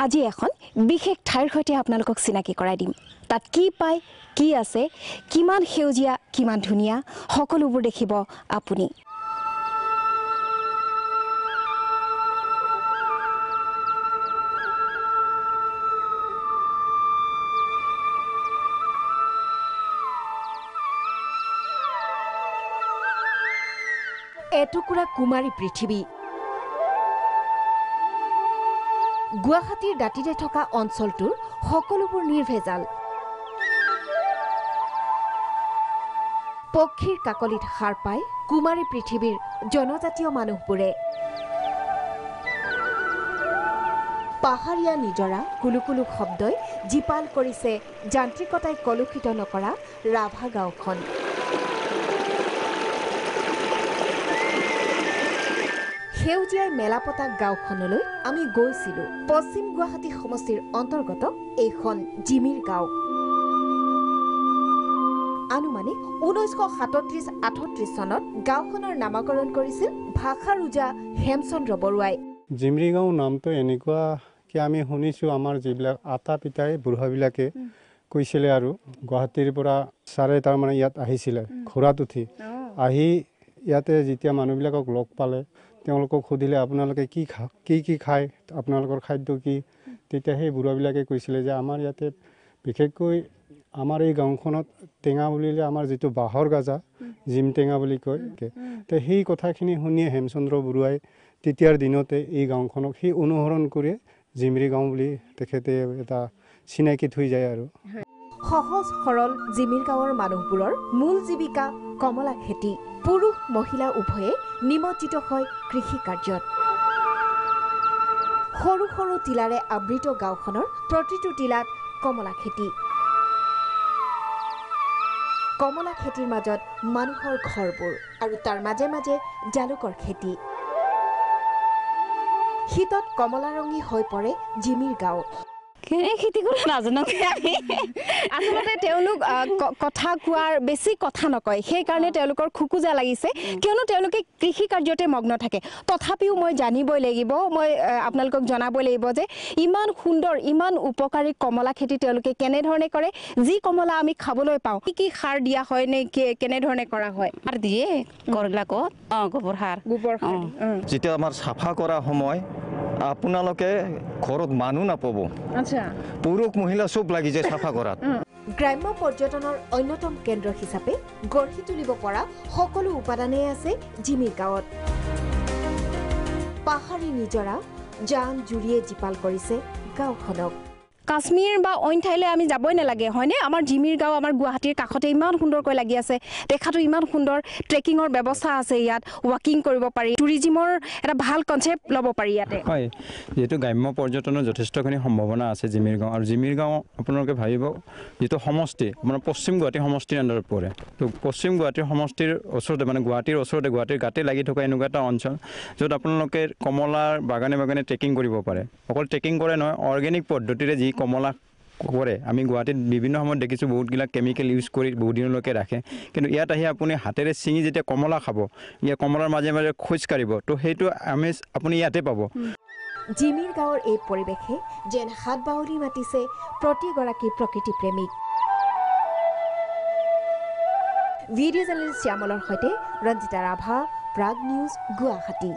আজি এখন বিশেষ ঠাইৰ সৈতে আপোনালোকক চিনাকি কৰাই দিম। তাত কি পায়, কি আছে, কিমান সেউজীয়া, কিমান ধুনীয়া, সকলোবোৰ দেখিব আপুনি। এটুকুৰা কুমাৰী পৃথিৱী। গুৱাহাটীৰ দাঁতিতে থকা অঞ্চলটোৰ সকলোবোৰ নিৰ্ভেজাল। পক্ষীৰ কাকলিত সাৰ পায় কুমাৰী পৃথিৱীৰ জনজাতীয় মানুহবোৰে। পাহাৰীয়া নিজৰা, কুলুকুলু শব্দই জীপাল কৰিছে যান্ত্ৰিকতাই কলুষিত নকৰা ৰাভা গাঁওখন। সেউজীয়াই মেলাপতা গাঁওখনলৈ আমি গৈছিলো। পশ্চিম গুৱাহাটী সমষ্টিৰ অন্তৰ্গত এইখন জিমিৰ গাঁও। আনুমানিক 1937-38 চনত গাঁওখনৰ নামকৰণ কৰিছিল ভাষা ৰুজা হেমচন্দ্ৰ বৰুৱাই। জিমৰি গাঁও নামটো এনেকুৱা কি আমি শুনিছোঁ, আমাৰ যিবিলাক আটা পিতাই বুঢ়াবিলাকে কৈছিলে আৰু গুৱাহাটীৰ পৰা ছাৰে তাৰমানে ইয়াত আহিছিলে ঘোঁৰাত উঠি আহি ইয়াতে যেতিয়া মানুহবিলাকক লগ পালে, তেওঁলোকক সুধিলে আপোনালোকে কি খায়, আপোনালোকৰ খাদ্য কি, তেতিয়া সেই বুঢ়াবিলাকে কৈছিলে যে আমাৰ ইয়াতে বিশেষকৈ আমাৰ এই গাঁওখনত টেঙা বুলিলে আমাৰ যিটো বাঁহৰ গাজা জিম টেঙা বুলি কয়। তো সেই কথাখিনি শুনিয়ে হেমচন্দ্ৰ বৰুৱাই তেতিয়াৰ দিনতে এই গাঁওখনক সেই অনুসৰণ কৰি জিমৰি গাঁও বুলি তেখেতে এটা চিনাকি থৈ যায় আৰু। সহজ সৰল জিমিৰ গাঁৱৰ মানুহবোৰৰ মূল জীৱিকা কমলা খেতি। পুৰুষ মহিলা উভয়ে নিমজ্জিত হয় কৃষি কাৰ্যত। সৰু সৰু টিলাৰে আবৃত গাঁওখনৰ প্ৰতিটো টিলাত কমলা খেতি। কমলা খেতিৰ মাজত মানুহৰ ঘৰবোৰ আৰু তাৰ মাজে মাজে জালুকৰ খেতি। শীতত কমলা ৰঙী হৈ পৰে জিমিৰ গাঁও। খেতি কৰি নাজানো। আচলতে তেওঁলোক কথা কোৱাৰ বেছি কথা নকয়, সেইকাৰণে তেওঁলোকৰ খুকুজা লাগিছে, কিয়নো তেওঁলোকে কৃষি কাৰ্যতে মগ্ন থাকে। তথাপিও মই জানিবই লাগিব, মই আপোনালোকক জনাবই লাগিব যে ইমান সুন্দৰ, ইমান উপকাৰী কমলা খেতি তেওঁলোকে কেনেধৰণে কৰে, যি কমলা আমি খাবলৈ পাওঁ কি সাৰ দিয়া হয় নে কেনেধৰণে কৰা হয়? সাৰ দিয়ে ঘৰবিলাকত, গোবৰ সাৰ। যেতিয়া আমাৰ চাফা কৰা সময়, আপোনালোকে ঘৰত মানুহ নাপাব। আচ্ছা, পুৰুষ মহিলা চব লাগি যায় চাফা কৰাত। গ্ৰাম্য পৰ্যটনৰ অন্যতম কেন্দ্ৰ হিচাপে গঢ়ি তুলিব পৰা সকলো উপাদানেই আছে জিমিৰ গাঁৱত। পাহাৰী নিজৰা জান জুৰিয়ে জীপাল কৰিছে গাঁওখনক। কাশ্মীৰ বা অইন ঠাইলৈ আমি যাবই নালাগে, হয়নে? আমাৰ জিমিৰ গাঁও আমাৰ গুৱাহাটীৰ কাষতে ইমান সুন্দৰকৈ লাগি আছে, দেখাটো ইমান সুন্দৰ। ট্ৰেকিঙৰ ব্যৱস্থা আছে ইয়াত, ৱাকিং কৰিব পাৰি, টুৰিজিমৰ এটা ভাল কনচেপ্ট ল'ব পাৰি ইয়াতে। হয়, যিহেতু গ্ৰাম্য পৰ্যটনৰ যথেষ্টখিনি সম্ভাৱনা আছে জিমিৰ গাঁও। আৰু জিমিৰ গাঁও আপোনালোকে ভাবিব যিটো সমষ্টি আপোনাৰ পশ্চিম গুৱাহাটী সমষ্টিৰ আণ্ডাৰত পৰে। তো পশ্চিম গুৱাহাটীৰ সমষ্টিৰ ওচৰতে, মানে গুৱাহাটীৰ ওচৰতে, গুৱাহাটীৰ গাতে লাগি থকা এনেকুৱা এটা অঞ্চল য'ত আপোনালোকে কমলাৰ বাগানে বাগানে ট্ৰেকিং কৰিব পাৰে। অকল ট্ৰেকিং কৰে নহয়, অৰ্গেনিক পদ্ধতিৰে যি কমলা কৰে। আমি গুৱাহাটীত বিভিন্ন সময়ত দেখিছোঁ বহুতবিলাক কেমিকেল ইউজ কৰি বহুত দিনলৈকে ৰাখে, কিন্তু ইয়াত আহি আপুনি হাতেৰে ছিঙি যেতিয়া কমলা খাব, ইয়াত কমলাৰ মাজে মাজে খোজ কাঢ়িব, তো সেইটো আমেজ আপুনি ইয়াতে পাব। জিমিৰ গাঁৱৰ এই পৰিৱেশে যেন হাত বাউলি মাতিছে প্ৰতিগৰাকী প্ৰকৃতি প্ৰেমিক। ভিডিঅ' জাৰ্নেলিষ্ট শ্যামলৰ সৈতে ৰঞ্জিতা ৰাভা, প্ৰাগ নিউজ, গুৱাহাটী।